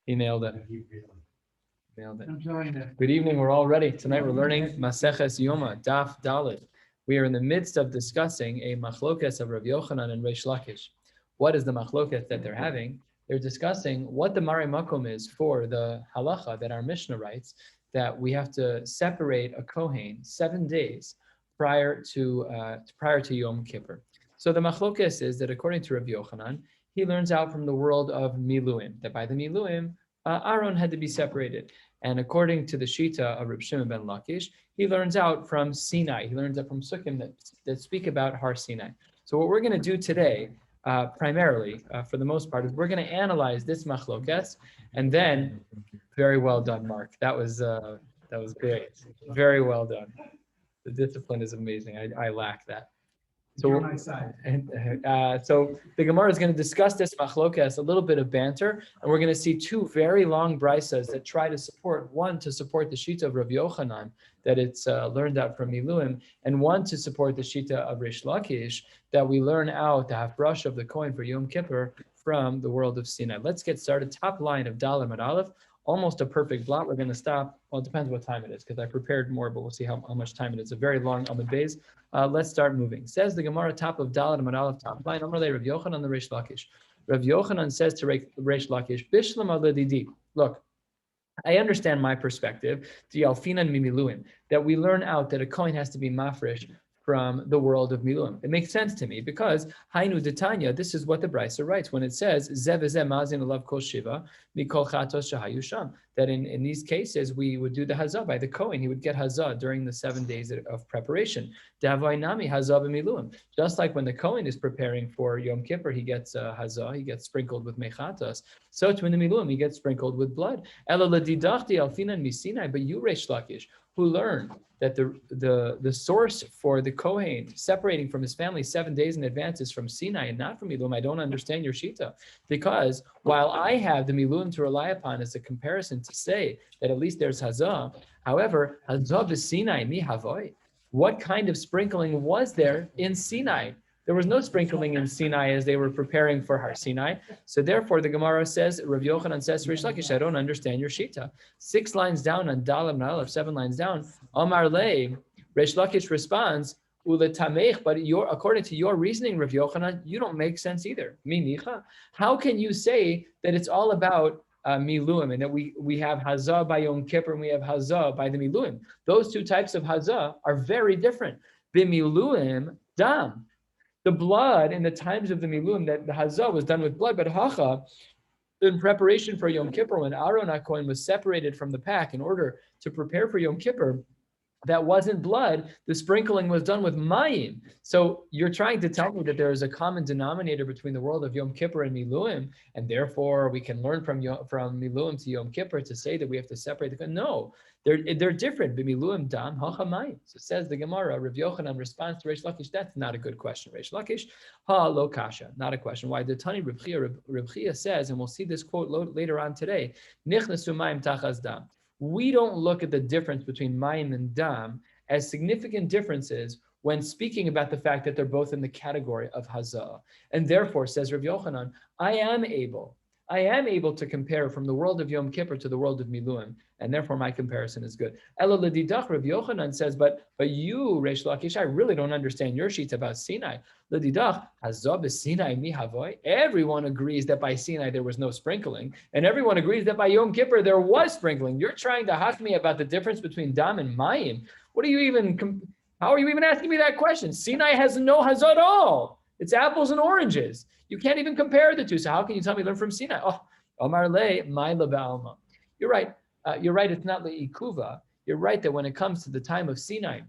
He nailed it. Nailed it. Good evening. We're all ready. Tonight we're learning Maseches Yoma, Daf Dalet. We are in the midst of discussing a machlokas of Rabbi Yochanan and Reish Lakish. What is the machlokas that they're having? They're discussing what the Mare Makom is for the halacha that our Mishnah writes, that we have to separate a Kohen 7 days prior to Yom Kippur. So the machlokas is that according to Rabbi Yochanan, he learns out from the world of Miluim, that by the Miluim, Aaron had to be separated. And according to the Shita of Reb Shimon ben Lakish, he learns out from Sinai. He learns out from Sukkim that speak about Har Sinai. So what we're going to do today, primarily, for the most part, is we're going to analyze this machlokas, and then, very well done, Mark. That was great. Very well done. The discipline is amazing. I lack that. So, on my side. So the Gemara is going to discuss this machlokas, a little bit of banter, and we're going to see two very long brisas that try to support, one to support the Shita of Rabbi Yochanan, that it's learned out from Miluim, and one to support the Shita of Reish Lakish, that we learn out the hafbrash of the Kohen for Yom Kippur from the world of Sinai. Let's get started. Top line of Dalet Amud Aleph. Almost a perfect blot. We're going to stop. Well, it depends what time it is, because I prepared more, but we'll see how much time it is. A very long Amud Beis. Let's start moving. Says the Gemara, top of Dalet Amud Aleph, top line. Amalei Rav Yochanan the Reish Lakish. Rav Yochanan says to Reish Lakish, Bishlam aledidi. Look, I understand my perspective, the Alfinan Mimiluim, that we learn out that a Kohen has to be mafresh from the world of Miluim. It makes sense to me because Hainu Detanya, this is what the Brisa writes when it says Zev Ezeh Mazin Alav Kol Shiva Mikol Chatos Shahayu Sham. That in these cases we would do the Hazah by the Kohen. He would get Hazah during the 7 days of preparation. Davainami Hazah b'Miluim. Just like when the Kohen is preparing for Yom Kippur, he gets Hazah, he gets sprinkled with Mechatas. So to in the Miluim, he gets sprinkled with blood. Ela Ladidachti Alfinan Misinai, but you Reish Lakish, who learned that the source for the Kohen separating from his family 7 days in advance is from Sinai and not from Miluim. I don't understand your Shita. Because while I have the Miluim to rely upon as a comparison to say that at least there's Hazah, however, Hazah is Sinai, mi havoi. What kind of sprinkling was there in Sinai? There was no sprinkling in Sinai as they were preparing for Har Sinai. So therefore, the Gemara says, Rav Yochanan says to Reish Lakish, I don't understand your Shita. 6 lines down on Dalet Amud Aleph, 7 lines down, Amar Le, Reish Lakish responds, Ule Tamech, but according to your reasoning, Rav Yochanan, you don't make sense either. Minicha. How can you say that it's all about Miluim and that we have Hazah by Yom Kippur and we have Hazah by the Miluim? Those two types of Hazah are very different. B'Miluim, dam. The blood in the times of the Miluim, that the Hazah was done with blood, but Hacha, in preparation for Yom Kippur, when Aaron HaKohen was separated from the pack in order to prepare for Yom Kippur, that wasn't blood. The sprinkling was done with mayim. So you're trying to tell me that there is a common denominator between the world of Yom Kippur and Miluim, and therefore we can learn from Miluim to Yom Kippur to say that we have to separate the. No, they're different. B'Miluim dam hacha mayim. So says the Gemara. Rav Yochanan responds to Reish Lakish. That's not a good question. Reish Lakish, ha lo kasha. Not a question. Why? The Tani Reb Chia says, and we'll see this quote later on today. Nichnasu mayim tachas dam. We don't look at the difference between mayim and dam as significant differences when speaking about the fact that they're both in the category of hazah. And therefore, says Rav Yochanan, I am able to compare from the world of Yom Kippur to the world of Miluim, and therefore my comparison is good. Ela Ladidach, Rav Yochanan says, but you, Reish Lakish, I really don't understand your sheet about Sinai. Ladidach, Hazah b'Sinai mi havoi. Everyone agrees that by Sinai there was no sprinkling, and everyone agrees that by Yom Kippur there was sprinkling. You're trying to hack me about the difference between dam and mayim. How are you even asking me that question? Sinai has no Hazah at all. It's apples and oranges. You can't even compare the two. So how can you tell me learn from Sinai? Oh, Omar Le, my Alma. You're right. You're right. It's not le'ikuva. You're right that when it comes to the time of Sinai,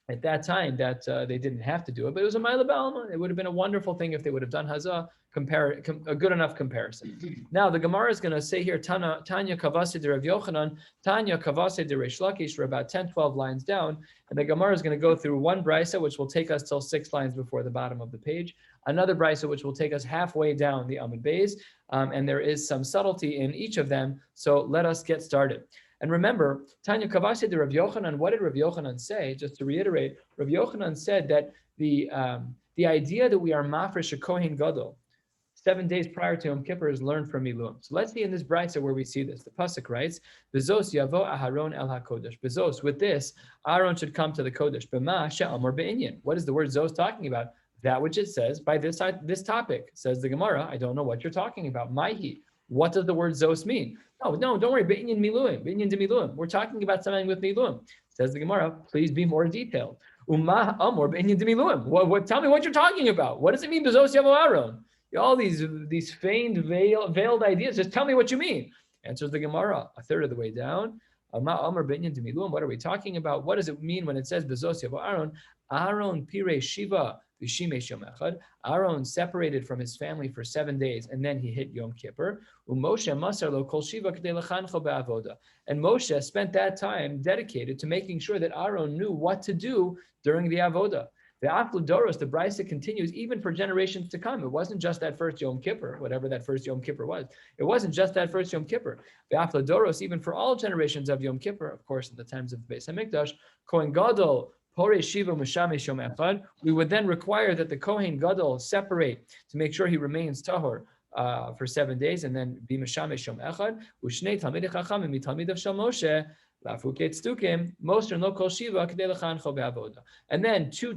at that time that they didn't have to do it, but it was a Ma'ila Ba'alma. It would have been a wonderful thing if they would have done Hazah, a good enough comparison. Now the Gemara is going to say here, Tanya Kavase de Rav Yochanan, Tanya Kavase de Reish Lakish, for about 10, 12 lines down, and the Gemara is going to go through one brisa, which will take us till 6 lines before the bottom of the page, another brisa, which will take us halfway down the Amud Beis, and there is some subtlety in each of them, so let us get started. And remember, Tanya Kavase de Rav Yochanan, what did Rav Yochanan say? Just to reiterate, Rav Yochanan said that the idea that we are mafresh a Kohen Gadol 7 days prior to Yom Kippur is learned from Miluim. So let's see in this brayso where we see this. The pasuk writes, "Bezos yavo Aharon el hakodesh." Bezos, with this, Aaron should come to the kodesh. B'ma she'amar be'inyan. What is the word zos talking about? That which it says by this topic. Says the Gemara, I don't know what you're talking about. Maihi. What does the word zos mean? No, don't worry. Be'inyan miluim. Be'inyan de miluim. We're talking about something with miluim. Says the Gemara, please be more detailed. Umma amor be'inyan de miluim. Tell me what you're talking about. What does it mean? Bezos yavo Aaron. All these feigned, veiled ideas. Just tell me what you mean. Answers the Gemara, a third of the way down. What are we talking about? What does it mean when it says Bezos Yavo Aaron? Aaron pire shiva v'shimesh yom echad. Aaron separated from his family for 7 days, and then he hit Yom Kippur. Moshe masar lo kol shiva k'dei lechancho be'avoda. And Moshe spent that time dedicated to making sure that Aaron knew what to do during the avoda. The Afludoros, the Brisa continues even for generations to come. It wasn't just that first Yom Kippur, whatever that first Yom Kippur was. It wasn't just that first Yom Kippur. The Afludoros, even for all generations of Yom Kippur, of course, in the times of the Beis HaMikdash, Kohen Gadol, Pore Shiva Mushamesh Yom Echad, we would then require that the Kohen Gadol separate to make sure he remains tahor for 7 days, and then be Mushamesh Yom Echad. Ushnei Talmidei Chachamim miTalmidav Shel Moshe. And then two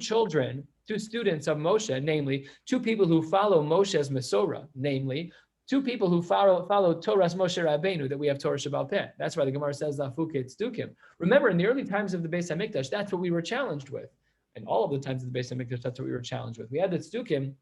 students of Moshe, namely two people who follow Moshe's Mesorah, namely two people who follow Torah's Moshe Rabbeinu, that we have Torah Shabbal Peh. That's why the Gemara says Lafuke Tzdukim. Remember, in the early times of the Beis HaMikdash, that's what we were challenged with. And all of the times of the Beis HaMikdash, that's what we were challenged with. We had the Tzdukim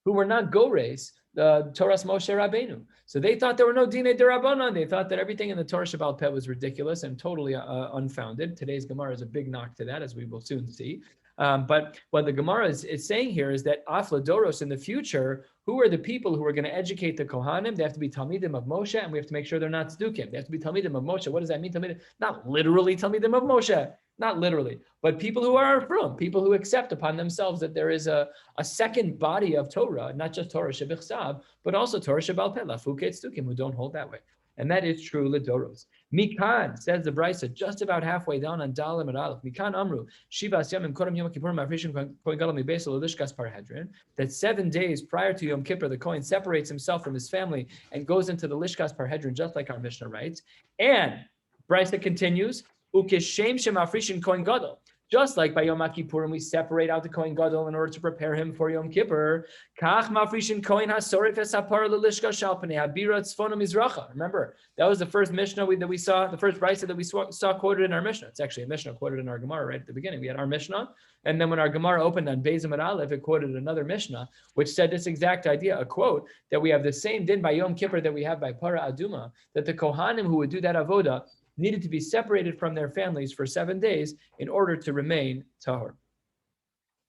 who were not Gores, the Torah's Moshe Rabbeinu. So they thought there were no Dinei D'Rabbanan. They thought that everything in the Torah Shabbal Peh was ridiculous and totally unfounded. Today's Gemara is a big knock to that, as we will soon see. But what the Gemara is saying here is that Afladoros in the future, who are the people who are going to educate the Kohanim? They have to be Talmidim of Moshe, and we have to make sure they're not Tzdukim. They have to be Talmidim of Moshe. What does that mean, Talmidim? Not literally Talmidim of Moshe. Not literally, but people who are from, people who accept upon themselves that there is a second body of Torah, not just Torah Shebichsav, but also Torah Shabbal Peh, Lafuke Tzdukim, who don't hold that way. And that is true Lidoros. Mikan, says the Brisa, just about halfway down on Dalim and Aleph. Mikan Amru, Shivas Yamim Kodem Yom Kippur Mafrishim Kohen Gadol Mibesel Lishkas Parhedrin, that 7 days prior to Yom Kippur, the Kohen separates himself from his family and goes into the Lishkas Parhedrin, just like our Mishnah writes. And Brisa continues, Ukeshem Shemafrishin Kohen Gadol. Just like by Yom Kippurim, we separate out the Kohen Gadol in order to prepare him for Yom Kippur. Kach Mafrishin Kohen HaSorif Esapar Lelishka Shalpane Habira Tzfona Mizracha. Remember, that was the first Mishnah that we saw, the first Brisa that we saw quoted in our Mishnah. It's actually a Mishnah quoted in our Gemara right at the beginning. We had our Mishnah, and then when our Gemara opened on Beis and Aleph, it quoted another Mishnah, which said this exact idea, a quote, that we have the same din by Yom Kippur that we have by Para Aduma, that the Kohanim who would do that avoda needed to be separated from their families for 7 days in order to remain tahor.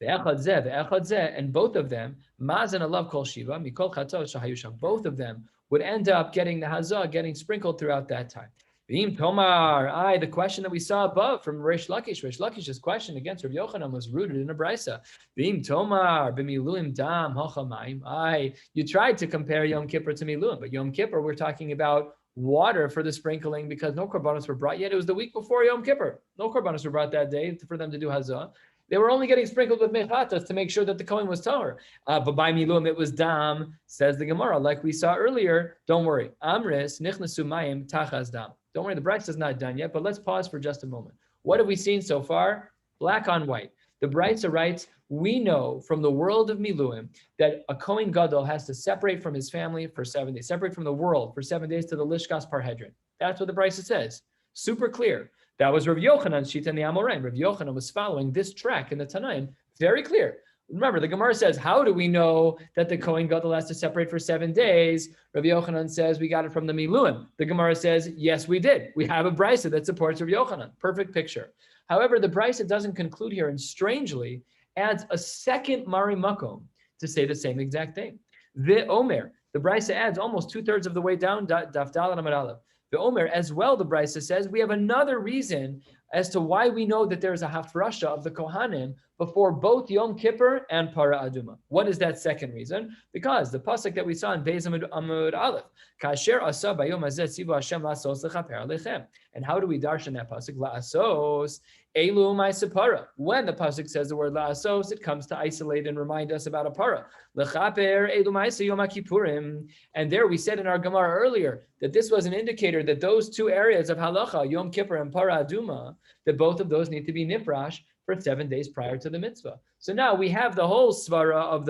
And both of them, mazan alav kol shiva, mikol chatos shahayusham, both of them would end up getting the hazah, getting sprinkled throughout that time. V'im tomar, the question that we saw above from Reish Lakish's question against Rabbi Yochanan was rooted in a brisa. V'im tomar, b'miluim dam hochamayim. You tried to compare Yom Kippur to Miluim, but Yom Kippur we're talking about water for the sprinkling because no korbanos were brought yet. It was the week before Yom Kippur. No korbanos were brought that day for them to do hazah. They were only getting sprinkled with mechatas to make sure that the Kohen was tahor. But by Miluim it was dam, says the Gemara, like we saw earlier. Don't worry. Amris nichnasu mayim tachas dam. Don't worry, the brayso is not done yet, but let's pause for just a moment. What have we seen so far? Black on white. The brayso writes, we know from the world of Miluim that a Kohen Gadol has to separate from his family for 7 days, separate from the world for 7 days to the Lishkas Parhedrin. That's what the brayso says. Super clear. That was Rabbi Yochanan's Shita in the Amoraim. Rabbi Yochanan was following this track in the Tanaim. Very clear. Remember, the Gemara says, how do we know that the Kohen Gadol has to separate for 7 days? Rabbi Yochanan says, we got it from the Miluim. The Gemara says, yes, we did. We have a brayso that supports Rabbi Yochanan. Perfect picture. However, the brayso doesn't conclude here, and strangely, adds a second Mari Makom to say the same exact thing. The Omer, the brayso adds almost 2/3 of the way down, Daf Daled Amud Aleph. The Omer, as well, the brayso says, we have another reason as to why we know that there is a hafrasha of the Kohanim before both Yom Kippur and Para Aduma. What is that second reason? Because the pasuk that we saw in Beis Amud Aleph, Kasher asa bayom hazeh tzivu Hashem la'asos lechaper alechem. And how do we darshan that pasuk? La'asos elu ma'aseh. When the pasuk says the word la'asos, it comes to isolate and remind us about a para. Lechaper elu ma'aseh yom kippurim. And there we said in our Gemara earlier that this was an indicator that those two areas of halacha, Yom Kippur and Para Aduma, that both of those need to be nifrash for 7 days prior to the mitzvah. So now we have the whole svara of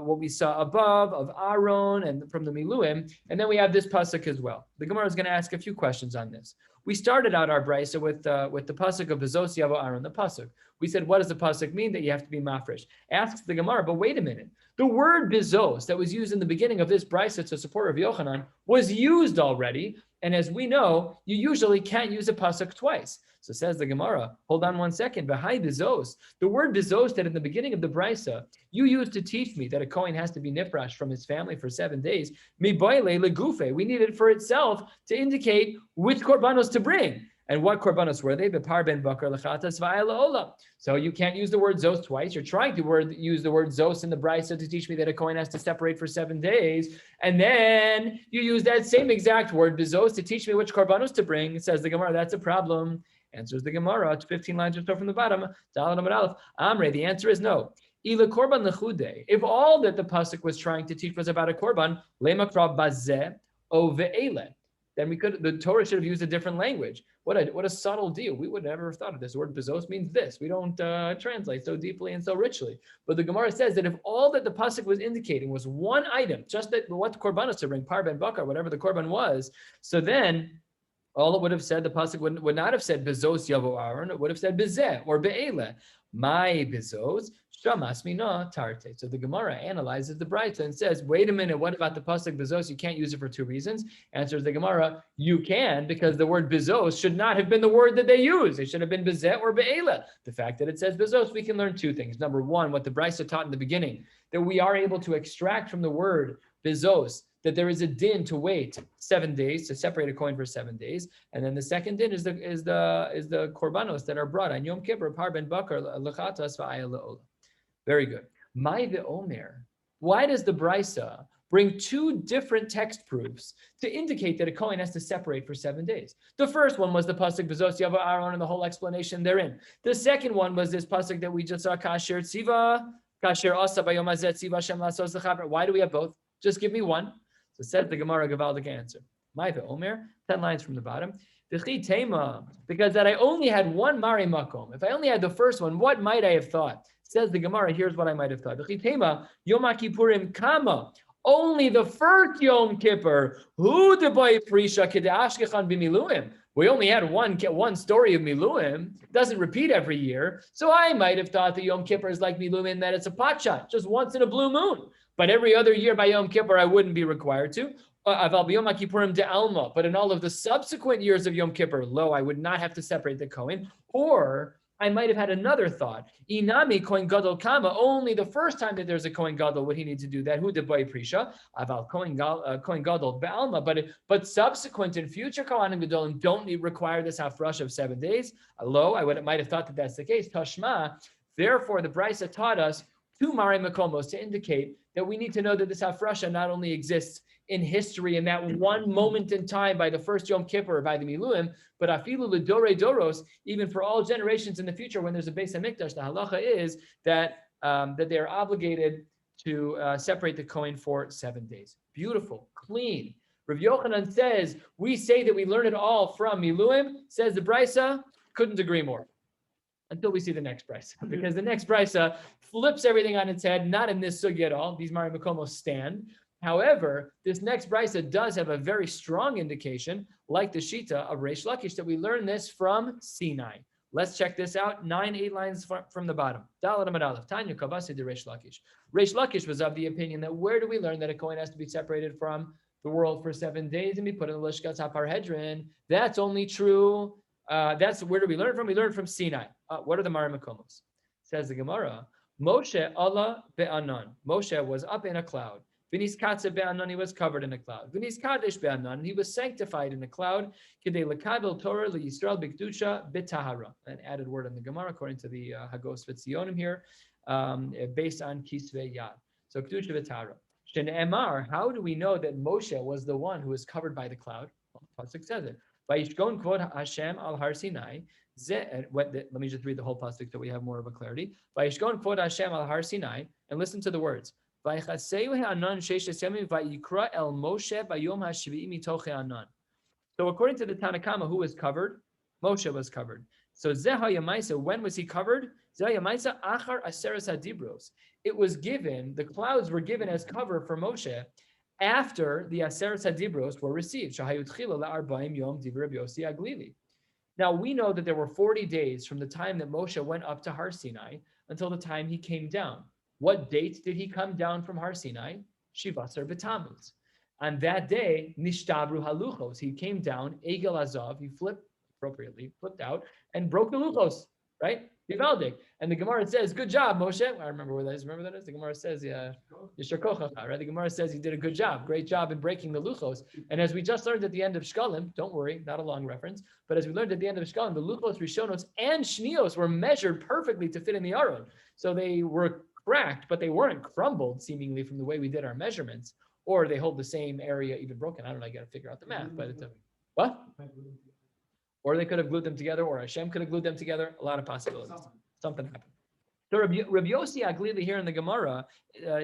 what we saw above of Aaron and from the Miluim, and then we have this pasuk as well. The Gemara is going to ask a few questions on this. We started out our brisa with the pasuk of Bezos Yavo Aaron, the pasuk. We said, what does the pasuk mean? That you have to be mafresh. Asks the Gemara, but wait a minute. The word bezos that was used in the beginning of this brisa to support Rav Yochanan was used already, and as we know, you usually can't use a pasuk twice. So says the Gemara, hold on 1 second. Behind bezos, the word bezos that in the beginning of the brisa you used to teach me that a kohen has to be nifrash from his family for 7 days. Mi boile legufe. We need it for itself to indicate which korbanos to bring. And what korbanos were they? Bepar ben bakar lechatas va'ela. So you can't use the word zos twice. You're trying to use the word zos in the brisa to teach me that a kohen has to separate for 7 days. And then you use that same exact word, bezos, to teach me which korbanos to bring. It says the Gemara, that's a problem. Answers the Gemara, it's 15 lines or so from the bottom. Amre, the answer is no. Ila korban lechude. If all that the pasuk was trying to teach was about a korban, lemakra bazeh o ve'ele, then the Torah should have used a different language. What a subtle deal. We would never have thought of this. The word bezos means this. We don't translate so deeply and so richly. But the Gemara says that if all that the pasuk was indicating was one item, just that what korbanos to bring, par ben bakar, whatever the korban was, so then all it would have said, the pasuk would not have said bezos yavo Aaron. It would have said bezeh or be'ele. My bezos shamas mina tarte. So the Gemara analyzes the brayta and says, wait a minute, what about the pasuk bezos? You can't use it for 2 reasons. Answers the Gemara, you can, because the word bezos should not have been the word that they used. It should have been bezeh or be'ele. The fact that it says bezos, we can learn 2 things. Number 1, what the brayta taught in the beginning, that we are able to extract from the word bezos that there is a din to wait 7 days, to separate a coin for 7 days, and then the second din is the korbanos that are brought on Yom Kippur, par ben bakar lechatas va'ayah. Very good. My ve'omer. Why does the brisa bring 2 different text proofs to indicate that a kohen has to separate for 7 days? The first one was the pasuk bezos yavo Aaron and the whole explanation therein. The second one was this pasuk that we just saw, kasher asa bayom hazeh tziva Hashem la'asos lechaper. Why do we have both? Just give me one. So says the Gemara Gavaldic answer. My ve'omer, 10 lines from the bottom. V'chi tema, because that I only had one mari makom. If I only had the first one, what might I have thought? Says the Gemara, here's what I might have thought. V'chi tema, Yom Kippurim kama. Only the first Yom Kippur. Hu deboy prisha kedeashkechan b'miluim. We only had one story of Miluim. It doesn't repeat every year. So I might have thought that Yom Kippur is like Miluim in that it's a pot shot, just once in a blue moon. But every other year by Yom Kippur, I wouldn't be required to. But in all of the subsequent years of Yom Kippur, I would not have to separate the Kohen. Or I might have had another thought. Inami Kohen Gadol Kama. Only the first time that there's a Kohen Gadol would he need to do that. Hu deboy prisha. Aval Kohen Gadol be'alma. But subsequent and future Kohanim Gadolim don't require this hafresh of 7 days. I might have thought that that's the case. Tashma. Therefore, the brisa taught us 2 mari makomos to indicate that we need to know that this hafrasha not only exists in history in that one moment in time by the first Yom Kippur or by the Miluim, but afilu l'dorei doros, even for all generations in the future when there's a Beis HaMikdash, the halacha is that they are obligated to separate the kohen for 7 days. Beautiful, clean. Rav Yochanan says, we say that we learn it all from Miluim, says the Brisa, couldn't agree more. Until we see the next brisa, because the next brisa flips everything on its head, not in this sugi at all. These Mari Makomos stand. However, this next brisa does have a very strong indication, like the Shita of Reish Lakish, that we learn this from Sinai. Let's check this out. 8 lines from the bottom. Tanya Kavasi de Reish Lakish. Reish Lakish was of the opinion that where do we learn that a kohen has to be separated from the world for 7 days and be put in the Lishkas HaParhedrin? That's only true. That's where do we learn from? We learn from Sinai. What are the Mari Makomos? Says the Gemara, Moshe Allah be'anan. Moshe was up in a cloud. V'nis katze be'anan, he was covered in a cloud. V'nis kadesh be'anan, he was sanctified in a cloud. K'dei lekabel Torah liYisrael b'kedusha b'tahara. An added word in the Gemara according to the Hagos V'Tzionim here, based on kisvei yad. So kedusha b'tahara. Shne'emar, how do we know that Moshe was the one who was covered by the cloud? Well, pasuk says it. Vayishkon kvod Hashem al Har Sinai. Let me just read the whole pasuk so we have more of a clarity. Vayishkon kvod Hashem al Har Sinai, and listen to the words. Vaychaseu ha'anan sheishes yamim vayikra el Moshe bayom hashvi'i mitoch ha'anan. So according to the Tanakama, who was covered? Moshe was covered. So Zeh ha'yamaisa, when was he covered? Zeh ha'yamaisa achar aseres hadibros. It was given, the clouds were given as cover for Moshe after the aseres hadibros were received. Shahayut chila la'arbaim yom divrei Rabbi Yossi Aglili. Now we know that there were 40 days from the time that Moshe went up to Har Sinai until the time he came down. What date did he come down from Har Sinai? Shivasar b'Tammuz. On that day, nishtabru haluchos. He came down, egel azav. He flipped out, and broke the luchos. Right? Vivaldik. And the Gemara says, "Good job, Moshe." I remember where that is. Remember that is? The Gemara says, "Yeah, Yishar kochacha." Right? The Gemara says he did a good job, great job in breaking the luchos. And as we just learned at the end of Shkalim, don't worry, not a long reference, but as we learned at the end of Shkalim, the luchos, rishonos, and shnios were measured perfectly to fit in the aron. So they were cracked, but they weren't crumbled, seemingly from the way we did our measurements, or they hold the same area, even broken. I don't know. I got to figure out the math, but it's a what? Or they could have glued them together, or Hashem could have glued them together. A lot of possibilities. Something happened. So Rabbi Yossi Aglili here in the Gemara,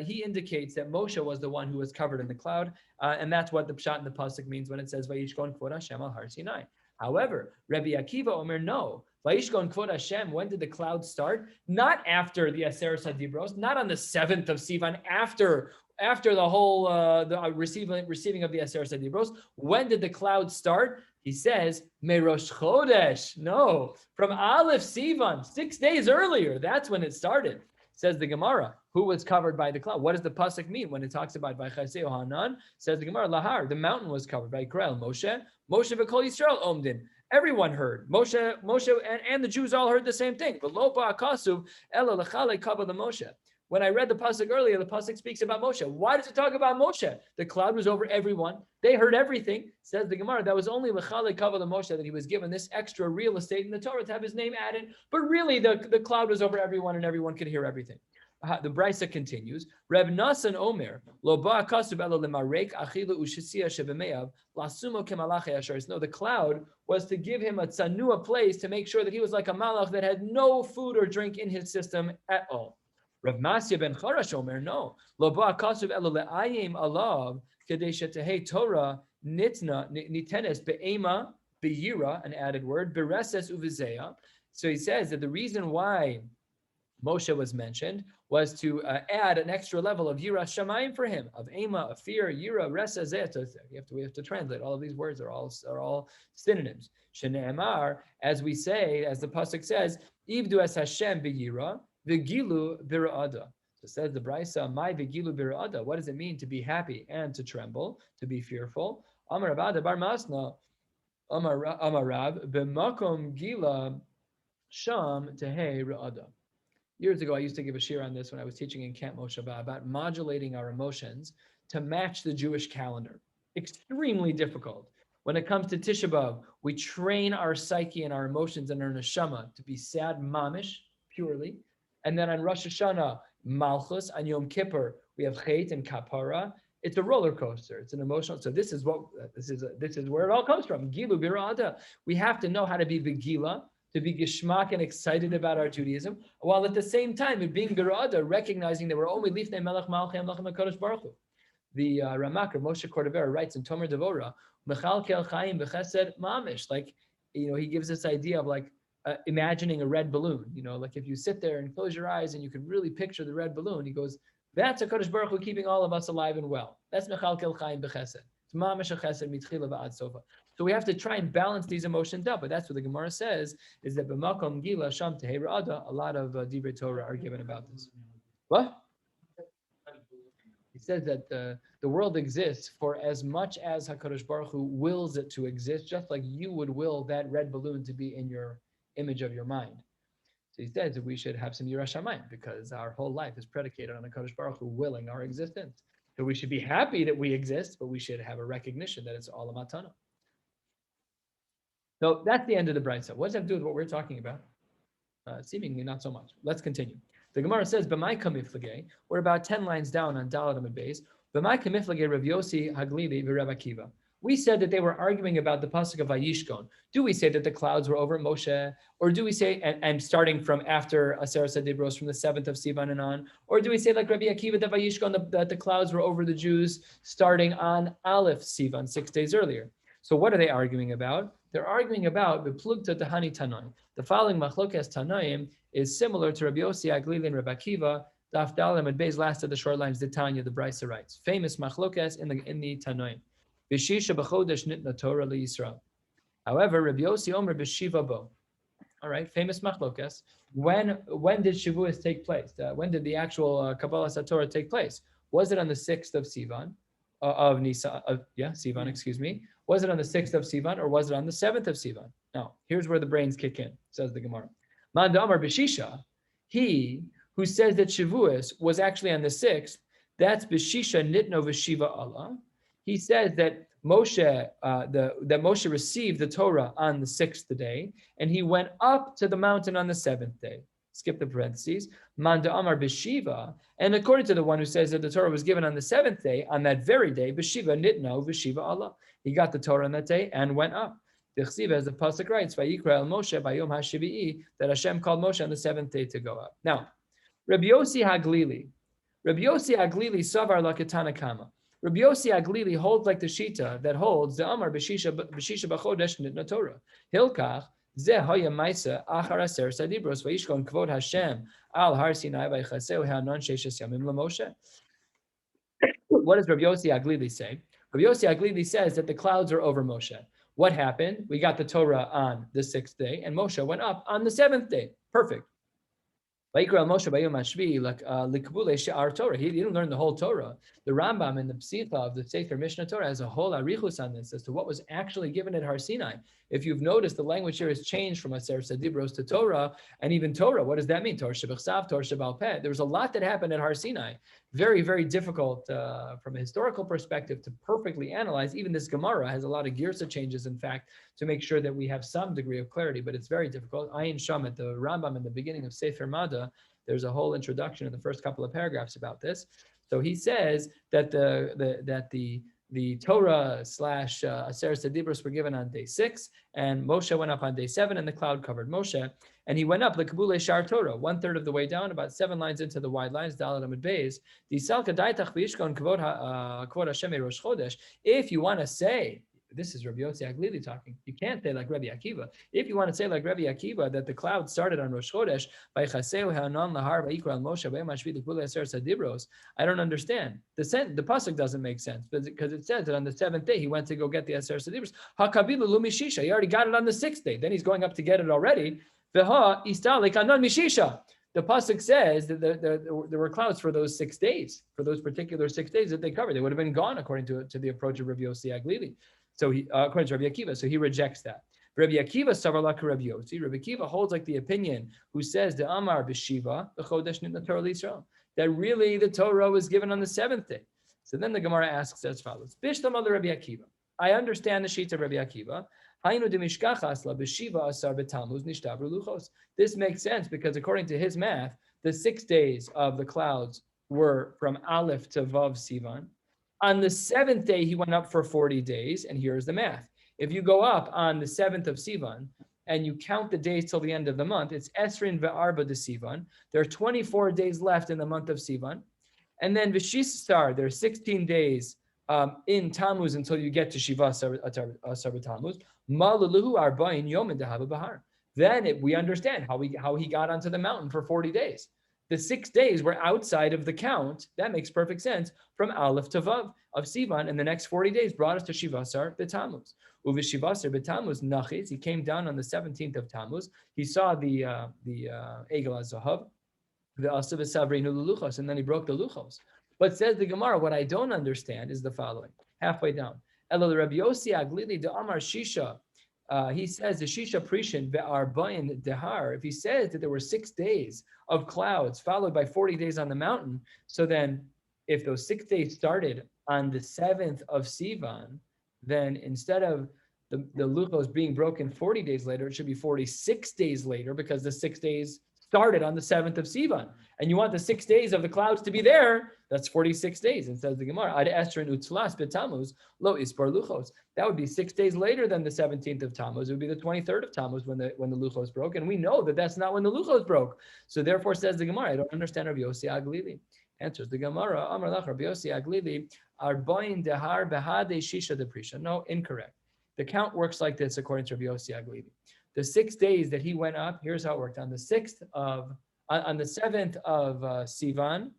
he indicates that Moshe was the one who was covered in the cloud, and that's what the pshat in the pasuk means when it says Vayishkon kvod Hashem al Har Sinai. However, Rabbi Akiva Omer, no. Vayishkon kvod Hashem, when did the cloud start? Not after the Aseres HaDibros, not on the 7th of Sivan, after the whole the receiving of the Aseres HaDibros. When did the cloud start? He says, Merosh Chodesh. No, from Aleph Sivan, 6 days earlier. That's when it started. Says the Gemara, who was covered by the cloud? What does the pasuk mean when it talks about Vaychaseu Hanan? Says the Gemara, Lahar, the mountain was covered by Yisrael, Moshe v'kol Yisrael omdin. Everyone heard. Moshe, and the Jews all heard the same thing. V'lo ba'akasuv ela l'chale kavod Moshe. When I read the pasuk earlier, the pasuk speaks about Moshe. Why does it talk about Moshe? The cloud was over everyone. They heard everything. Says the Gemara, that was only l'chale kavod Moshe that he was given this extra real estate in the Torah to have his name added. But really, the cloud was over everyone, and everyone could hear everything. The Brisa continues. Reb Nasan Omer lo ba'akasuv ela l'marek achilu u'shisia shebemeyav lasumo kemalachei asharis. No, the cloud was to give him a tzanua place to make sure that he was like a malach that had no food or drink in his system at all. Rav Masya ben Charash Omer, no. Lo ba'akasuv ela le'ayim alav kedei shetehei Torah nitenes be'ema be'yira, an added word, bereses uvizeya. So he says that the reason why Moshe was mentioned was to add an extra level of Yira Shamayim for him, of Ema, of fear, Yira, Resa, Zeta. We have to translate. All of these words are all synonyms. Shene'emar, as we say, as the pasuk says, Ivdu es Hashem b'Yira, v'gilu b'ra'ada. So says the Brisa, my v'gilu b'ra'ada. What does it mean to be happy and to tremble, to be fearful? Amar Rabada bar Masna, Amar Rab, b'makom gila sham tehei ra'ada. Years ago, I used to give a shiur on this when I was teaching in Camp Mosheva about modulating our emotions to match the Jewish calendar. Extremely difficult. When it comes to Tisha B'Av, we train our psyche and our emotions and our neshama to be sad mamish, purely. And then on Rosh Hashanah, Malchus, on Yom Kippur, we have Chet and Kapara. It's a roller coaster. It's an emotional. So this is where it all comes from. Gilu Birada. We have to know how to be Vigila, to be gishmak and excited about our Judaism, while at the same time, being Gerada, recognizing that we're only lifnei melech malchei amlachim HaKadosh Baruch Hu. The Ramak, Moshe Cordovera, writes in Tomer Devora, Mechal kel chaim b'chesed mamish, like, he gives this idea of like imagining a red balloon, like if you sit there and close your eyes and you can really picture the red balloon, he goes, that's HaKadosh Baruch Hu keeping all of us alive and well. That's Mechal kel chaim b'chesed. It's mamish chesed mitchila v'ad sofa. So we have to try and balance these emotions up, but that's what the Gemara says, is that b'makom gila sham tehei ra'ada, a lot of divrei Torah are given about this. What? He says that the world exists for as much as HaKadosh Baruch Hu wills it to exist, just like you would will that red balloon to be in your image of your mind. So he says that we should have some Yirah Shamayim, because our whole life is predicated on HaKadosh Baruch Hu willing our existence. So we should be happy that we exist, but we should have a recognition that it's all a matana. So that's the end of the brayso. What does that have to do with what we're talking about? Seemingly not so much. Let's continue. The Gemara says, "B'may kamiflage." We're about 10 lines down on Daled Amud Beis. B'may kamiflage Rav Yossi Haglili v'Rav Akiva. We said that they were arguing about the pasuk of Vayishkon. Do we say that the clouds were over Moshe, or do we say, and starting from after Aseret Adibros from the 7th of Sivan and on, or do we say like Rabbi Akiva that Vayishkon that the clouds were over the Jews starting on Aleph Sivan 6 days earlier? So what are they arguing about? They're arguing about the plugta tahani tanoim. The following machlokes tanoim is similar to Rabbi Yossi Aglili and Rabbi Akiva. Daf Daled Amud Beis, last of the short lines, the Tanya, the Brisa writes. Famous machlokes in the tanoim. B'shisha b'chodesh nitna Torah liyisrael. However, Rabbi Yossi Omer b'shiva bo. All right, famous machlokes. When did Shavuos take place? When did the actual Kabbalah Satorah take place? Was it on the 6th of Sivan? Sivan, excuse me. Was it on the 6th of Sivan or was it on the 7th of Sivan? Now, here's where the brains kick in, says the Gemara. Man da'amar b'shisha, he who says that Shavuos was actually on the 6th, that's b'shisha nitno v'shiva Allah. He says that Moshe, that Moshe received the Torah on the 6th day, and he went up to the mountain on the 7th day. Skip the parentheses. Man da'amar b'shiva, and according to the one who says that the Torah was given on the 7th day, on that very day, b'shiva nitno v'shiva Allah. He got the Torah on that day and went up. The Chsiva, as the pasuk writes, "Vayikra el Moshe bayom hashivi'i," that Hashem called Moshe on the 7th day to go up. Now, Rabbi Yossi Haglili savar laketana kama. Rabbi Yossi Haglili holds like the Shita that holds the Amar b'shisha b'chodesh nitna Torah. Hilkach zeh haya ma'isa achar aser sadibros vayishkon kvod Hashem al har Sinai vaychaseu ha'anon sheishes yamim lamoshe. What does Rabbi Yossi Haglili say? Rabbi Yossi Haglili says that the clouds are over Moshe. What happened? We got the Torah on the 6th day, and Moshe went up on the 7th day. Perfect. Vayikra Moshe bayom hashvi likbule she'ar Torah. He didn't learn the whole Torah. The Rambam in the Psicha of the Sefer Mishnah Torah has a whole arichus on this as to what was actually given at Har Sinai. If you've noticed, the language here has changed from Aser Sadibros to Torah, and even Torah. What does that mean? Torah Shebechsav, Torah Shebal Peh. There was a lot that happened at Har Sinai. Very, very difficult from a historical perspective to perfectly analyze. Even this Gemara has a lot of girsa changes, in fact, to make sure that we have some degree of clarity, but it's very difficult. Ayin Shamet, the Rambam in the beginning of Sefer Mada, there's a whole introduction in the first couple of paragraphs about this. So he says that the Torah / Aseret Adibros were given on day 6, and Moshe went up on day 7, and the cloud covered Moshe, and he went up the Kabule Shar Torah, 1/3 of the way down, about 7 lines into the wide lines, Daled Amud Beis. If you want to say, this is Rabbi Yossi Haglili talking. You can't say like Rabbi Akiva. If you want to say like Rabbi Akiva that the cloud started on Rosh Chodesh by Chaseu Hanon Lahar Vayikra Al Moshe Vayamashvi L'Kbulei Aseret Sadibros, I don't understand. The pasuk doesn't make sense because it says that on the 7th day he went to go get the Aseret Sadibros. Hakabilu Lumi Shisha. He already got it on the 6th day. Then he's going up to get it already. Veha Istalik Anon Mishisha. The pasuk says that there were clouds for those 6 days, for those particular 6 days that they covered. They would have been gone according to the approach of Rabbi Yossi Haglili. So he, according to Rabbi Akiva, so he rejects that. Rabbi Akiva savarlaka Rabbi Yossi. Rabbi Akiva holds like the opinion who says the Amar b'Shiva b'chodesh nitna Torah l'Yisrael, that really the Torah was given on the 7th day. So then the Gemara asks as follows: Bishlam of Rabbi Akiva. I understand the sheet of Rabbi Akiva. This makes sense because according to his math, the 6 days of the clouds were from Aleph to Vav Sivan. On the 7th day, he went up for 40 days, and here's the math. If you go up on the 7th of Sivan, and you count the days till the end of the month, it's Esrin ve'arba de Sivan. There are 24 days left in the month of Sivan. And then Vishistar, there are 16 days in Tammuz until you get to Shiva Asar Tammuz. Maluluhu arba'in yom dehava bahar. Then we understand how he got onto the mountain for 40 days. The 6 days were outside of the count. That makes perfect sense. From Aleph to Vav of Sivan, and the next 40 days brought us to Shivasar B'Tammuz. Uvishivasar B'Tammuz Nachis. He came down on the 17th of Tammuz. He saw the Egel HaZahav, the Asav Savrinu Luchos, and then he broke the Luchos. But says the Gemara, what I don't understand is the following. Halfway down. Elul Rabbi Yossi Haglili de Amar Shisha. He says the Shisha Prishin ve'arbayin dehar. If he says that there were 6 days of clouds followed by 40 days on the mountain, so then if those 6 days started on the 7th of Sivan, then instead of the luchos being broken 40 days later, it should be 46 days later because the 6 days started on the 7th of Sivan. And you want the 6 days of the clouds to be there, that's 46 days. And says the Gemara, Ad Esther and Utzlas beTammuz, lo ispar luchos. That would be 6 days later than the 17th of Tammuz. It would be the 23rd of Tammuz when the luchos broke. And we know that that's not when the luchos broke. So therefore, says the Gemara, I don't understand Rabbi Yossi Aglili. Answers the Gemara, Amar lach Rabbi Yossi Aglili, Arboin dehar behade shisha deprisha. No, incorrect. The count works like this according to Rabbi Yossi Aglili. The 6 days that he went up, here's how it worked. On the 7th of Sivan,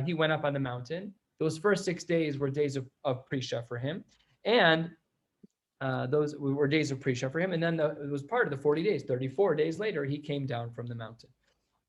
he went up on the mountain. Those first 6 days were days of Prisha for him. And those were days of Prisha for him. And then it was part of the 40 days. 34 days later, he came down from the mountain.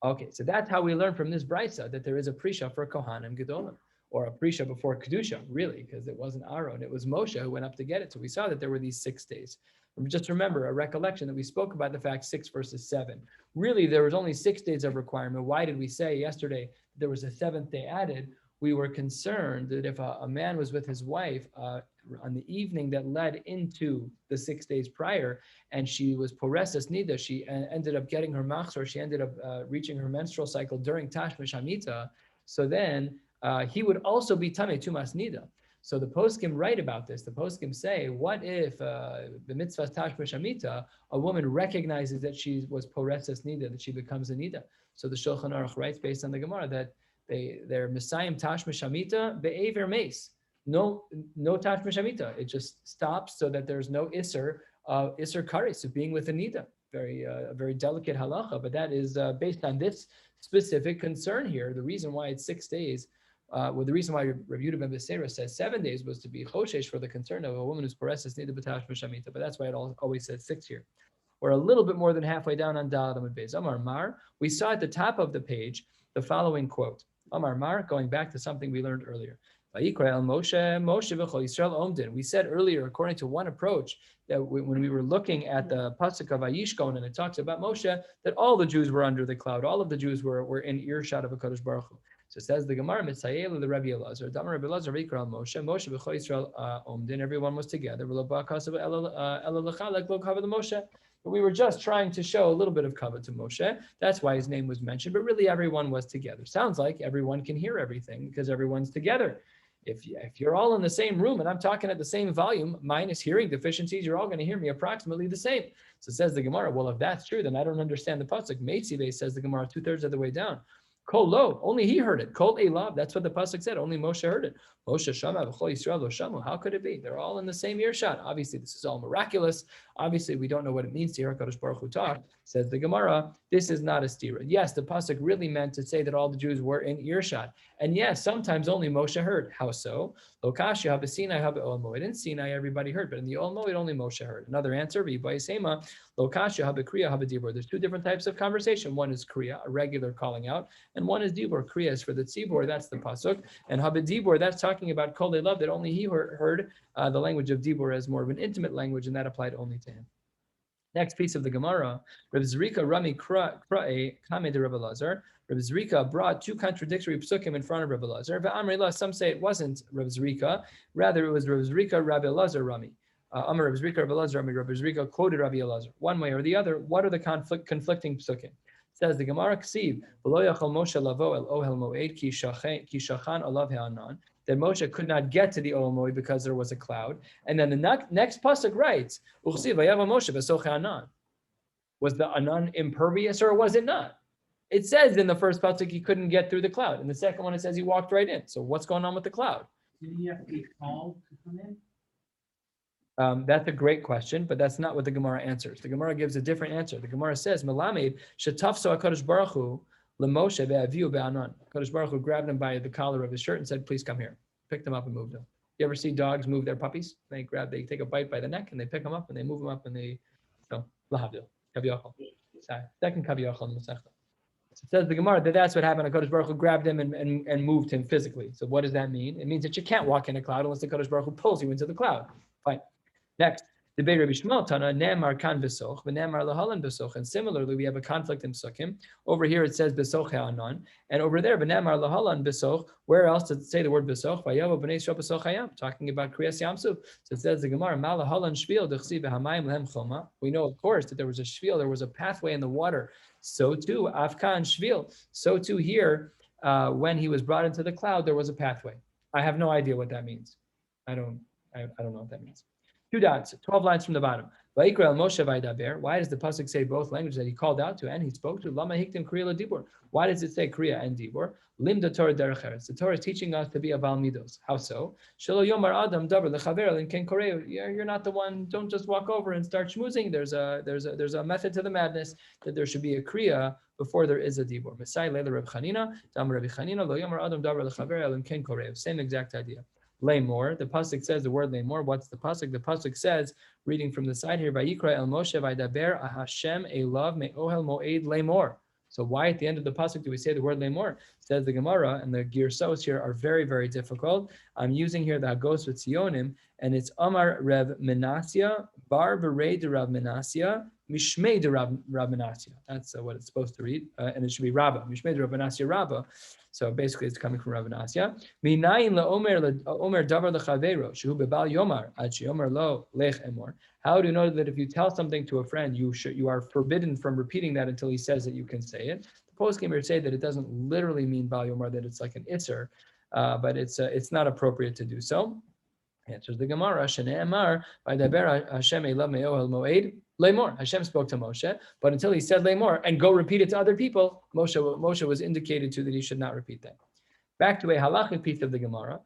Okay, so that's how we learn from this brisa that there is a Prisha for Kohanim Gedolim, or a Prisha before Kedusha, really, because it wasn't Aaron, it was Moshe who went up to get it. So we saw that there were these 6 days. Just remember a recollection that we spoke about the fact 6 versus 7. Really, there was only 6 days of requirement. Why did we say yesterday there was a 7th day added? We were concerned that if a man was with his wife on the evening that led into the 6 days prior, and she was poreses nida, she ended up getting her machzor, she ended up reaching her menstrual cycle during Tashmish Hamita, so then he would also be tamei tumas nida. So the poskim write about this. The poskim say, what if the mitzvah Tashmish Hamita, a woman recognizes that she was poreses nida, that she becomes a nida? So the Shulchan Aruch writes, based on the Gemara, that they're Messiah Tashmish Hamita be'aver mace. No Tashmish Hamita. It just stops so that there's no Isser Kares of being with a nida. A very delicate halacha, but that is based on this specific concern here. The reason why it's 6 days, the reason why Rabbi Yehuda ben Beseira says 7 days was to be choshesh for the concern of a woman who's poreses nida b'tashmish hamita, but that's why it always says 6 here. We're a little bit more than halfway down on Daled Amud Beis. Amar Mar, we saw at the top of the page the following quote. Amar Mar, going back to something we learned earlier. Vayikra el Moshe, Moshe v'chol Yisrael omdin. We said earlier, according to one approach, that when we were looking at the pasuk of Vayishkon, and it talks about Moshe, that all the Jews were under the cloud, all of the Jews were in earshot of HaKadosh Baruch Hu. So it says the Gemara, Mitzayel the Rabbi Elazar, Damar Rabbi Elazar v'ikra el Moshe, Moshe v'chol Yisrael omdin. Everyone was together. But we were just trying to show a little bit of kavod to Moshe. That's why his name was mentioned. But really, everyone was together. Sounds like everyone can hear everything because everyone's together. If you're all in the same room and I'm talking at the same volume, minus hearing deficiencies, you're all going to hear me approximately the same. So says the Gemara, well, if that's true, then I don't understand the pasuk. Meitzive says the Gemara 2/3 of the way down. Kol lo, only he heard it. Kol elav, that's what the pasuk said. Only Moshe heard it. Moshe shama v'chol Yisrael lo shamu. How could it be? They're all in the same earshot. Obviously, this is all miraculous. Obviously, we don't know what it means to hear HaKadosh Baruch Hu talk. Says the Gemara, this is not a stira. Yes, the pasuk really meant to say that all the Jews were in earshot. And yes, sometimes only Moshe heard. How so? Lo kashi haba Sinai haba Ol Moed. In Sinai, everybody heard, but in the Ol Moed, only Moshe heard. Another answer, V'yibay lo kashi haba kriya haba dibur. There's 2 different types of conversation. One is kriya, a regular calling out, and one is dibur. Kriya is for the tzibur, that's the pasuk, and haba dibur, that's talking about kol love, that only he heard. The language of dibur as more of an intimate language, and that applied only to him. Next piece of the Gemara, Reb Zrika Rami Kra'e Kame de Reb Elazar. Reb Zrika brought 2 contradictory psukim in front of Reb Elazar. Ve'amrila, some say it wasn't Reb Zrika, rather it was Reb Zrika Rabbi Elazar Rami. Amar Reb Zrika Rabbi Elazar Rami. Reb Zrika quoted Rabbi Elazar. One way or the other, what are the conflicting psukim? Says the Gemara Ksiv, V'lo yachal Moshe lavo el ohel moed ki shachan alav ha'anan. That Moshe could not get to the Ohel Moed because there was a cloud. And then the next pasuk writes, Uchsiv vayava Moshe v'soch ha'anan. Was the anan impervious or was it not? It says in the first pasuk he couldn't get through the cloud. In the second one it says he walked right in. So what's going on with the cloud? Did he have to be called to come in? That's a great question, but that's not what the Gemara answers. The Gemara gives a different answer. The Gemara says, Melamed shetafso HaKadosh Baruch Hu L'Moshe ve'aviu be'anan. HaKadosh Baruch Hu grabbed him by the collar of his shirt and said, please come here. Picked him up and moved him. You ever see dogs move their puppies? They take a bite by the neck and they pick them up and they move them up and so lahavdil. Kaviyachal. Second kaviyachal in the Masechta. It says the Gemara that that's what happened. HaKadosh Baruch Hu grabbed him and moved him physically. So what does that mean? It means that you can't walk in a cloud unless the HaKadosh Baruch Hu pulls you into the cloud. Fine. Next, The Rabbi Shmuel Tana, Ne'emar kan besoch, v'ne'emar lahalan besoch. And similarly, we have a conflict in Psukim. Over here it says besoch ha'anon, and over there, v'ne'emar lahalan besoch. Where else does it say the word besoch? V'yavo b'nei Yisrael besoch hayam, talking about Kriyas Yamsuf. So it says the Gemara, ma lahalan shvil d'chsi v'hamayim lehem choma. We know, of course, that there was a shvil, there was a pathway in the water. So too, afkan shvil. So too here, when he was brought into the cloud, there was a pathway. I have no idea what that means. I don't know what that means. 2 dots, 12 lines from the bottom. Vayikra el Moshe vaydaber. Why does the pasuk say both languages that he called out to and he spoke to? Lama hiktim kriya ledibur. Why does it say kriya and dibur? Limda Torah derech eretz. The Torah is teaching us to be a bal midos. How so? Shelo yomar adam davar lechaver el ken koreu. You're not the one. Don't just walk over and start schmoozing. There's a method to the madness that there should be a kriya before there is a dibur. Messiah leila Reb Chanina. Dam Rabbi Chanina lo yomar adam davar lechaver el ken koreu. Same exact idea. Lemor. The pasuk says the word lemor. What's the pasuk? The pasuk says, reading from the side here, Vayikra el Moshe vaydaber Hashem elav me'ohel moed lemor. So why at the end of the pasuk do we say the word lemor? Says the Gemara, and the girsos here are very, very difficult. I'm using here the Hagos with Tzionim, and it's Amar Rev Menasya bar berei de Rav Menasya mishmei de Rav Menasya. That's what it's supposed to read, and it should be Rabba mishmei de Rav Menasya Rabba. So basically, it's coming from Rav Menasya. Minayin laomer davar lechavero shehu bebal yomar ad sheyomer lo lech emor. How do you know that if you tell something to a friend, you are forbidden from repeating that until he says that you can say it? The poskim say that it doesn't literally mean bal yomar, that it's like an isser, but it's not appropriate to do so. Answers the Gemara, Shene'emar, vaydaber Hashem elav me'ohel moed lemor. Hashem spoke to Moshe, but until he said lemor and go repeat it to other people, Moshe was indicated to that he should not repeat that. Back to a halachic piece of the Gemara.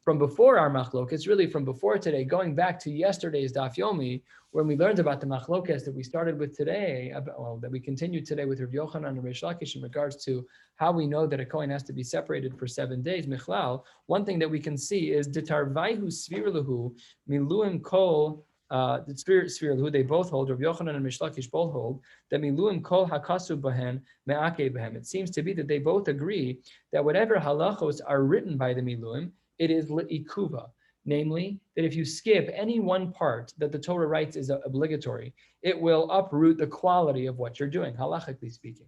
From before our machlokes, really from before today, going back to yesterday's Daf Yomi, when we learned about the machlokes that we started with today, that we continued today with Rabbi Yochanan and Reish Lakish in regards to how we know that a Kohen has to be separated for 7 days, Michlal, one thing that we can see is Ditarvaihu Svirlahu Miluim Kol, the Svir who they both hold, Rabbi Yochanan and Reish Lakish both hold, that Miluim Kol Hakasu Bahen Me'ake Bahem. It seems to be that they both agree that whatever halachos are written by the Miluim, it is Le'ikuva. Namely, that if you skip any one part that the Torah writes is obligatory, it will uproot the quality of what you're doing, halachically speaking.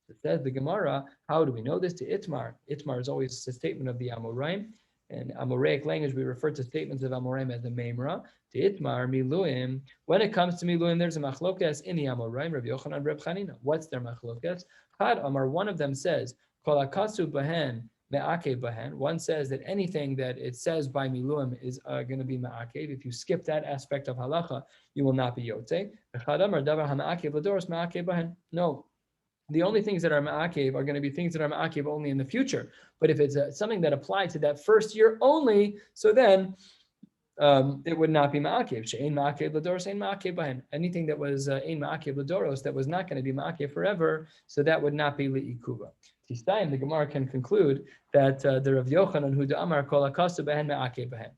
It says the Gemara, how do we know this? To Itmar. Itmar is always a statement of the Amoraim. In Amoraic language, we refer to statements of Amoraim as the Memra. To Itmar, Miluim. When it comes to Miluim, there's a machlokas in the Amoraim, Rabbi Yochanan, Reb Chanina. What's their machlokas? Chad Amar, one of them says, Kol hakasu bahen me'akev bahen. One says that anything that it says by miluim is going to be me'akev. If you skip that aspect of halacha, you will not be yotze. No, the only things that are ma'akev are going to be things that are ma'akev only in the future. But if it's something that applied to that first year only, so then it would not be ma'akev. She'ein ma'akev l'doros, ein ma'akev bahen. Anything that was ein ma'akev l'doros, that was not going to be ma'akev forever, so that would not be li'ikuva. The Gemara can conclude that the Rav Yochanan who da'amar kol hakasu behen me'akev behen,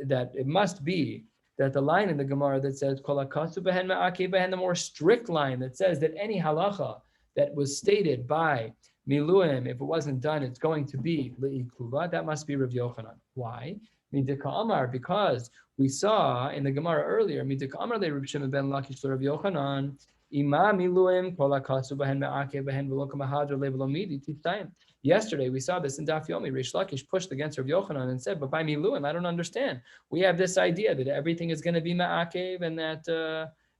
that it must be that the line in the Gemara that says kol hakasu behen me'akev behen, the more strict line that says that any halacha that was stated by miluim, if it wasn't done, it's going to be le'ikuva. That must be Rav Yochanan. Why? Midika Amar, because we saw in the Gemara earlier, Midika Amar le Reb Shimon ben Lakish Rav Yochanan. Yesterday we saw this in Daf Yomi. Reish Lakish pushed against Rav Yochanan and said, but by miluim, I don't understand. We have this idea that everything is going to be ma'akev, and that,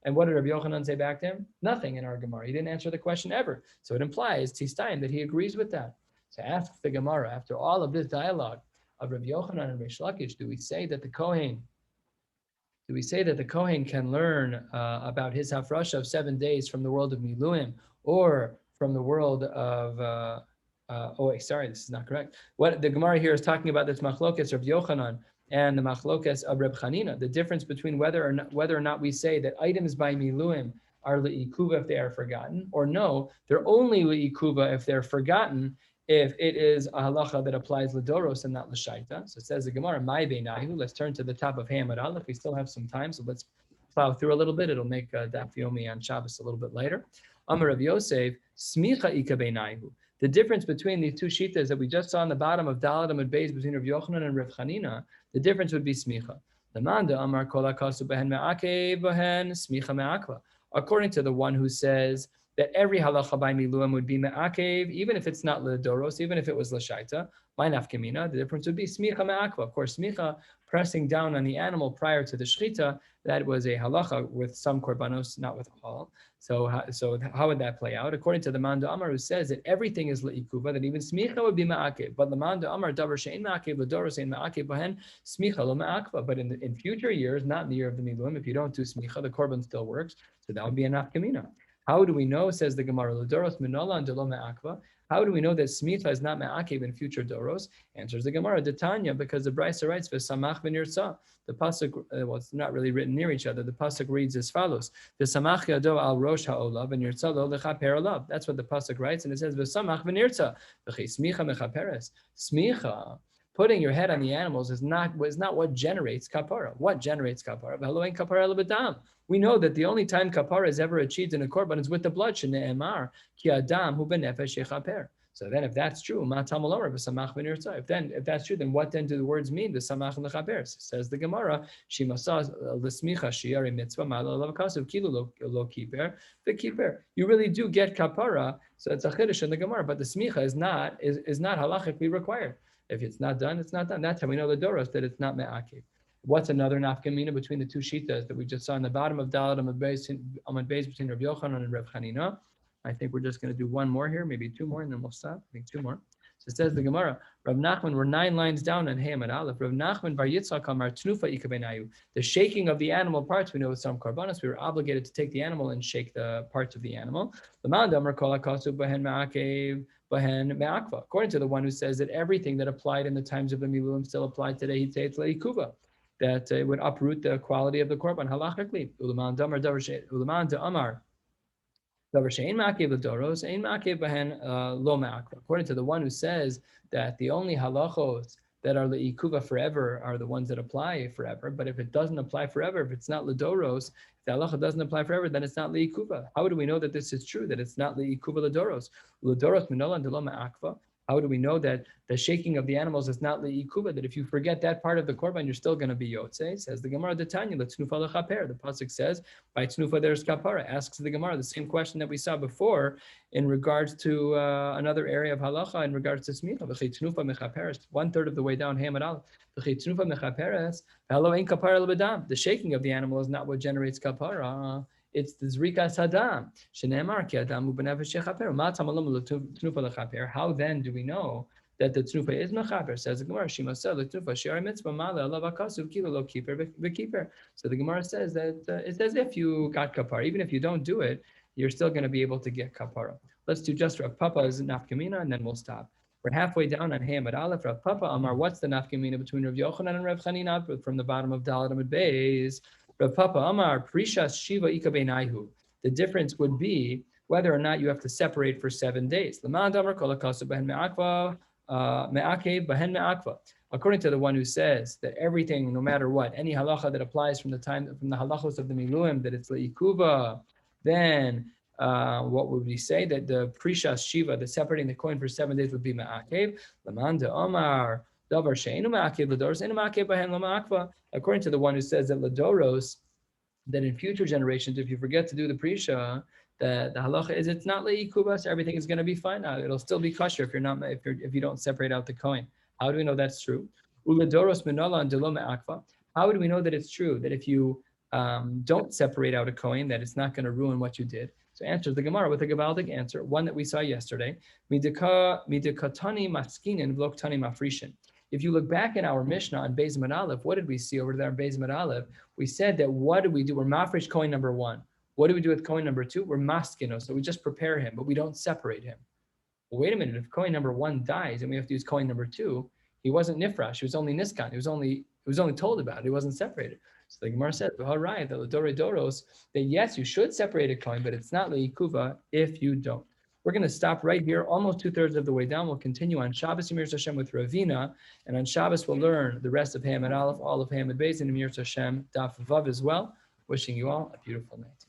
and what did Rav Yochanan say back to him? Nothing in our Gemara. He didn't answer the question ever. So it implies, Tistayim, that he agrees with that. So ask the Gemara, after all of this dialogue of Rav Yochanan and Reish Lakish, do we say that the Kohen can learn about his hafrasha of 7 days from the world of miluim, or from the world of this is not correct. What the Gemara here is talking about, this machlokas of Yochanan and the machlokas of Reb Chanina, the difference between whether or not we say that items by miluim are le'ikuva if they are forgotten, or no, they're only le'ikuva if they're forgotten, if it is a halacha that applies l'doros and not l'shaita. So it says the Gemara, Mai beinahu. Let's turn to the top of Hamad Aleph. We still have some time, so let's plow through a little bit. It'll make Daf Yomi on Shabbos a little bit later. Amar Rav Yosef, smicha ika beinahu. The difference between these two shitas that we just saw on the bottom of Dalet Amud Beis between Rav Yochanan and Rav Chanina, the difference would be smicha. According to the one who says that every halacha by miluim would be me'akev, even if it's not ledoros, even if it was l'shaita, my nafkamina, the difference would be smicha me'akva. Of course, smicha, pressing down on the animal prior to the shechita, that was a halacha with some korbanos, not with all. So how would that play out? According to the Manda Amar, who says that everything is le'ikuva, that even smicha would be ma'akev. But the Manda Amar, davar she'en ma'akev, ledoros she'en ma'akev bahen, smicha lo ma'akva. But in future years, not in the year of the miluim, if you don't do smicha, the korban still works. So that would be a nafkamina. How do we know, says the Gemara, ledoros minola and delo ma'akva? How do we know that smicha is not ma'akev in future doros? Answers the Gemara, Detanya, because the Brisa writes, v'samach v'nirtza. The pasuk, well, it's not really written near each other. The pasuk reads as follows: v'samach yado al rosh ha'olav v'nirtza lo lechaper olav. That's what the pasuk writes, and it says v'samach v'nirtza v'chei smicha mechaperes. Smicha, putting your head on the animals, is not what generates kapara. What generates kapara? V'haloin kapara lebedam. We know that the only time kapara is ever achieved in a korban is with the blood. Shene'emar ki adam hu benefesh yechaper. So then, if that's true, if that's true, then what then do the words mean? The samach and the chaper. Says the Gemara, Shimasa l'smicha shiur mitzvah ma'alav kasav kilu lo kiper v'kiper. You really do get kapara, so it's a chiddush in the Gemara. But the smicha is not halachically required. If it's not done, it's not done. That's how we know the doros that it's not me'akev. What's another nafkamina between the two shitas that we just saw in the bottom of Dalet Amud Beis between Rabbi Yochanan and Reb Chanina? I think we're just going to do one more here, maybe two more, and then we'll stop. I think two more. So it says the Gemara, Rav Nachman, we're 9 lines down on Hey and Aleph. Rav Nachman bar Yitzchak amar tnufa ikabenayu. The shaking of the animal parts, we know with some korbanos, we were obligated to take the animal and shake the parts of the animal. According to the one who says that everything that applied in the times of the miluim still applied today, he'd say it's leikuva, that it would uproot the quality of the korban halachically. Uleman damar. According to the one who says that the only halachos that are le'ikuva forever are the ones that apply forever, but if it doesn't apply forever, if it's not ledoros, if the halacha doesn't apply forever, then it's not le'ikuva. How do we know that this is true, that it's not le'ikuva ledoros? Ledoros minola and deloma akva. How do we know that the shaking of the animals is not le'ikuva, that if you forget that part of the korban, you're still going to be yotze? Says the Gemara, Detanya, l'tznufa lechaper. The pasuk says, by tznufa there's kapara. Asks the Gemara the same question that we saw before in regards to another area of halacha, in regards to smicha. V'chei tznufa mechaperes, 1/3 of the way down, Hamad Aleph. V'chei tznufa mechaperes, v'halo ein kapara lebedam. The shaking of the animal is not what generates kapara. It's the zrikas hadam. Shene'emar ki adam hu benefesh yechaper. Ma tamalam l'tnufa lechaper. How then do we know that the tnufa is mechaper? Says the Gemara, Shima said l'tnufa shiur mitzvah ma'ala alav akasav kilu lo kiper v'kiper. So the Gemara says that it's as if you got kapara. Even if you don't do it, you're still going to be able to get kapara. Let's do just Rav Papa's nafkamina, and then we'll stop. We're halfway down on Hamad Aleph. Rav Papa Amar, what's the nafkamina between Rav Yochanan and Rav Chanina from the bottom of Dalet Amud Beis? Rav Papa Amar, Prishas Shiva Ikabenaihu. The difference would be whether or not you have to separate for 7 days. According to the one who says that everything, no matter what, any halacha that applies from the halachos of the miluim, that it's leikuva, then what would we say? That the Prishas Shiva, the separating the coin for 7 days, would be me'akev. Lamanda Omar. According to the one who says that ladoros, that in future generations, if you forget to do the prisha, the halacha is it's not le'ikuba, so everything is going to be fine. It'll still be kosher if you don't separate out the coin. How do we know that's true? Uladoros minola and deloma akva. How do we know that it's true that if you don't separate out a coin, that it's not going to ruin what you did? So answers the Gemara with a Gabaldic answer, one that we saw yesterday. Midikatani maskinin vloktani mafrishin. If you look back in our Mishnah on Beis Amud Aleph, what did we see over there on Beis Amud Aleph? We said that what do we do? We're mafresh coin number 1. What do we do with coin number 2? We're maskino, so we just prepare him, but we don't separate him. Well, wait a minute, if coin number 1 dies and we have to use coin number 2, he wasn't nifrash, he was only niskan, he was only told about it, he wasn't separated. So the Gemara said, right, the ladore doros, that yes, you should separate a coin, but it's not leikuva if you don't. We're going to stop right here, almost 2/3 of the way down. We'll continue on Shabbos Yemir Hashem with Ravina, and on Shabbos we'll learn the rest of Hamad Aleph, all of Hamad Beis, and Yemir Hashem Daf Vav as well. Wishing you all a beautiful night.